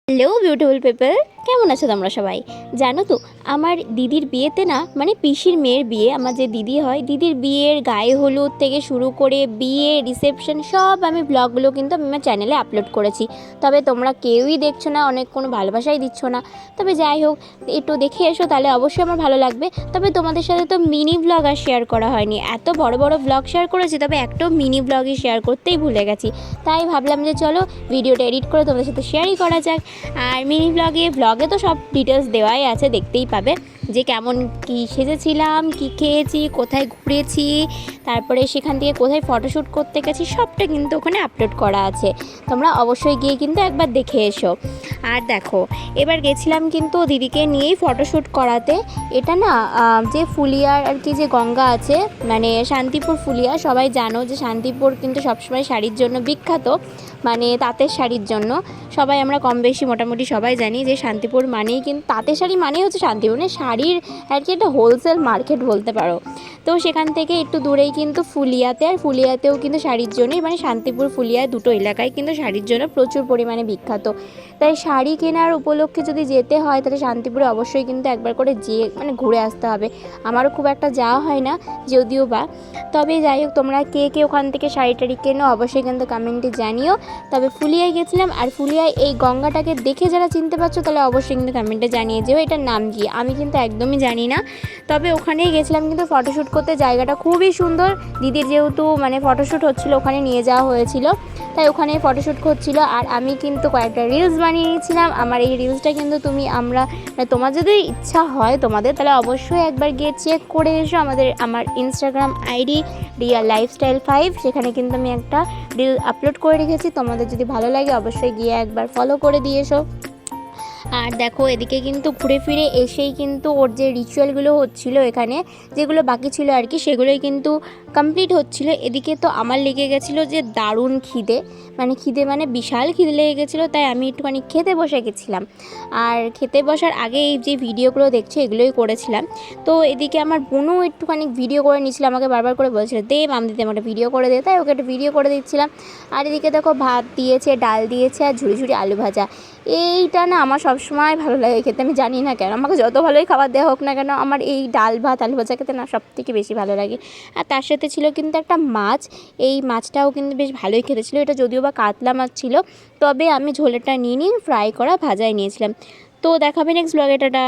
Hello beautiful people, কেমন আছো তোমরা সবাই? জানো তো আমার দিদির বিয়েতে না, মানে পিসির মেয়ের বিয়ে, আমার যে দিদি হয়, দিদির বিয়ের গায়ে হলুদ থেকে শুরু করে বিয়ে রিসেপশন সব আমি ব্লগগুলো কিন্তু আমি আমার চ্যানেলে আপলোড করেছি। তবে তোমরা কেউই দেখছো না, অনেক কোনো ভালোবাসাই দিচ্ছ না। তবে যাই হোক, একটু দেখে এসো, তাহলে অবশ্যই আমার ভালো লাগবে। তবে তোমাদের সাথে তো মিনি ব্লগ আর শেয়ার করা হয়নি, এত বড় বড় ব্লগ শেয়ার করেছি, তবে একটাও মিনি ব্লগই শেয়ার করতেই ভুলে গেছি। তাই ভাবলাম যে চলো ভিডিওটা এডিট করে তোমাদের সাথে শেয়ারই করা যাক। আর মিনি ব্লগে তো সব ডিটেলস দেওয়াই আছে, দেখতেই পাবে যে কেমন কি সেজেছিলাম, কি খেয়েছি, কোথায় ঘুরেছি, তারপরে সেখান থেকে কোথায় ফটোশ্যুট করতে গেছি, সবটা কিন্তু ওখানে আপলোড করা আছে। তোমরা অবশ্যই গিয়ে কিন্তু একবার দেখে এসো। আর দেখো, এবার গেছিলাম কিন্তু দিদিকে নিয়েই ফটোশ্যুট করাতে। এটা না যে ফুলিয়ার আর কি যে গঙ্গা আছে, মানে শান্তিপুর ফুলিয়া, সবাই জানো যে শান্তিপুর কিন্তু সবসময় শাড়ির জন্য বিখ্যাত, মানে তাঁতের শাড়ির জন্য। সবাই আমরা কম বেশি মোটামুটি সবাই জানি যে শান্তিপুর মানেই কিন্তু তাঁতের শাড়ি, মানেই হচ্ছে শান্তিপুর, মানে শাড়ির আর কি একটা হোলসেল মার্কেট বলতে পারো। তো সেখান থেকে একটু দূরেই কিন্তু ফুলিয়াতে, আর ফুলিয়াতেও কিন্তু শাড়ির জন্যই, মানে শান্তিপুর ফুলিয়া দুটো এলাকায় কিন্তু শাড়ির জন্য প্রচুর পরিমাণে বিখ্যাত। তাই শাড়ি কেনার উপলক্ষে যদি যেতে হয় তাহলে শান্তিপুরে অবশ্যই কিন্তু একবার করে যেয়ে মানে ঘুরে আসতে হবে। আমারও খুব একটা যাওয়া হয় না যদিও বা। তবে যাই হোক, তোমরা কে কে ওখান থেকে শাড়ি টাড়ি কেনো অবশ্যই কিন্তু কমেন্টে জানিও। তবে ফুলিয়ায় গেছিলাম, আর ফুলিয়ায় এই গঙ্গাটাকে দেখে যারা চিনতে পারছো তাহলে অবশ্যই কিন্তু কমেন্টে জানিয়ে যেও এটার নাম কি। আমি কিন্তু একদমই জানি না। তবে ওখানেই গেছিলাম কিন্তু ফটোশ্যুট করতে, জায়গাটা খুবই সুন্দর। দিদির যেহেতু মানে ফটোশ্যুট হচ্ছিলো, ওখানে নিয়ে যাওয়া হয়েছিল, তাই ওখানে ফটোশ্যুট করছিলো। আর আমি কিন্তু কয়েকটা রিলস বানিয়ে নিয়েছিলাম। আমার এই রিলসটা কিন্তু তোমার যদি ইচ্ছা হয় তোমাদের, তাহলে অবশ্যই একবার গিয়ে চেক করে এসো আমার ইনস্টাগ্রাম আইডি রিয়া লাইফস্টাইল 5, সেখানে কিন্তু আমি একটা রিল আপলোড করে রেখেছি। তোমাদের যদি ভালো লাগে অবশ্যই গিয়ে একবার ফলো করে দিয়ে এসো। আর দেখো, এদিকে কিন্তু ঘুরে ফিরে এসেই কিন্তু ওর যে রিচুয়ালগুলো হচ্ছিলো এখানে, যেগুলো বাকি ছিল আর কি, সেগুলোই কিন্তু কমপ্লিট হচ্ছিলো। এদিকে তো আমার লেগে গেছিলো যে দারুণ খিদে, মানে বিশাল খিদে লেগে গেছিলো, তাই আমি একটুখানি খেতে বসে গেছিলাম। আর খেতে বসার আগে এই যে ভিডিওগুলো দেখছো এগুলোই করেছিলাম। তো এদিকে আমার বোনও একটুখানি ভিডিও করে নিয়েছিল, আমাকে বারবার করে বলছিল দে মাম দিতে আমাকে ভিডিও করে দে, তাই ওকে একটা ভিডিও করে দিচ্ছিলাম। আর এদিকে দেখো ভাত দিয়েছে, ডাল দিয়েছে, আর ঝুড়ি ঝুড়ি আলু ভাজা। এইটা না আমার সবসময় ভালো লাগে খেতে, আমি জানি না কেন, আমাকে যত ভালোই খাবার দেওয়া হোক না কেন, আমার এই ডাল ভাত আলু ভাজা খেতে না সবথেকে বেশি ভালো লাগে। আর তার সাথে ছিল কিন্তু একটা মাছ, এই মাছটাও কিন্তু বেশ ভালোই খেতে ছিল। এটা যদিও বা কাতলা মাছ ছিল, তবে আমি ঝোলেটা নিয়ে ফ্রাই করা ভাজাই নিয়েছিলাম। তো দেখাবে নেক্সট ব্লগে, টাটা।